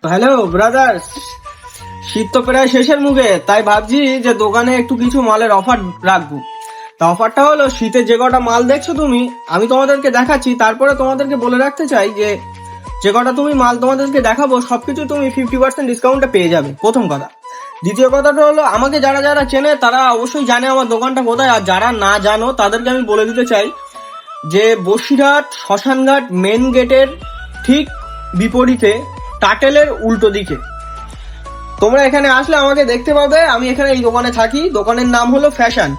Hello brothers, শীত তো প্রায় শেষের মুখে, তাই ভাবছি যে দোকানে একটু কিছু মালের অফার রাখবো। তা অফারটা হলো, শীতের যে কটা মাল দেখছো তুমি, আমি তোমাদেরকে দেখাচ্ছি, তারপরে তোমাদেরকে বলে রাখতে চাই যে যে কটা তুমি মাল তোমাদেরকে দেখাবো সবকিছু তুমি 50% ডিসকাউন্টে পেয়ে যাবে, প্রথম কথা। দ্বিতীয় কথাটা হলো, আমাকে যারা যারা চেনে তারা অবশ্যই জানে আমার দোকানটা কোথায়, আর যারা না জানো তাদেরকে আমি বলে দিতে চাই যে বসিরহাট শ্মশানঘাট মেন গেটের ঠিক বিপরীতে, টাটেলের উল্টো দিকে। তোমরা এখানে আসলে আমাকে দেখতে পাবে, আমি এখানে এই দোকানে থাকি। দোকানের নাম হলো ফ্যাশন।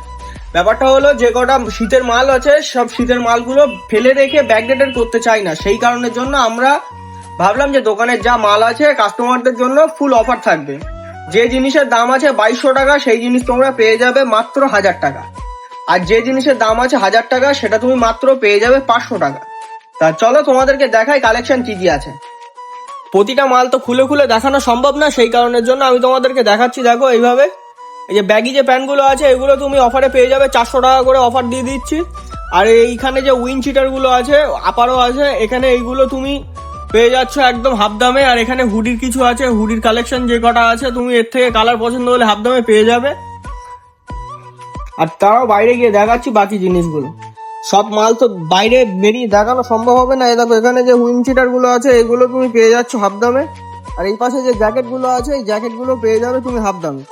ব্যাপারটা হলো, যে কটা শীতের মাল আছে সব শীতের মালগুলো ফেলে রেখে ব্যাকডেটেড করতে চাই না, সেই কারণের জন্য আমরা ভাবলাম যে দোকানের যা মাল আছে কাস্টমারদের জন্য ফুল অফার থাকবে। যে জিনিসের দাম আছে 2200 টাকা, সেই জিনিস তোমরা পেয়ে যাবে মাত্র 1000 টাকা। আর যে জিনিসের দাম আছে 1000 টাকা, সেটা তুমি মাত্র পেয়ে যাবে 500 টাকা। তা চলো তোমাদেরকে দেখাই কালেকশন কি কি আছে। প্রতিটা মাল তো খুলে খুলে দেখানো সম্ভব না, সেই কারণের জন্য আমি তোমাদেরকে দেখাচ্ছি। দেখো এইভাবে, এই যে ব্যাগি যে প্যান্টগুলো আছে এগুলো তুমি অফারে পেয়ে যাবে 400 টাকা করে, অফার দিয়ে দিচ্ছি। আর এইখানে যে উইন চিটারগুলো আছে, আপারও আছে, এখানে এইগুলো তুমি পেয়ে যাচ্ছ একদম হাফ দামে। আর এখানে হুডির কিছু আছে, হুডির কালেকশন যে কটা আছে তুমি এর থেকে কালার পছন্দ হলে হাফ দামে পেয়ে যাবে। আর তারাও বাইরে গিয়ে দেখাচ্ছি বাকি জিনিসগুলো। সব মাল তো বাইরে বেরিয়ে দেখানো সম্ভব হবে না। এই দেখো, এখানে যে হুইন চিটার গুলো আছে এগুলো তুমি পেয়ে যাচ্ছ হাফ দামে। আর এই পাশে যে জ্যাকেট গুলো আছে, এই জ্যাকেট গুলো পেয়ে যাবে তুমি হাফ দামে।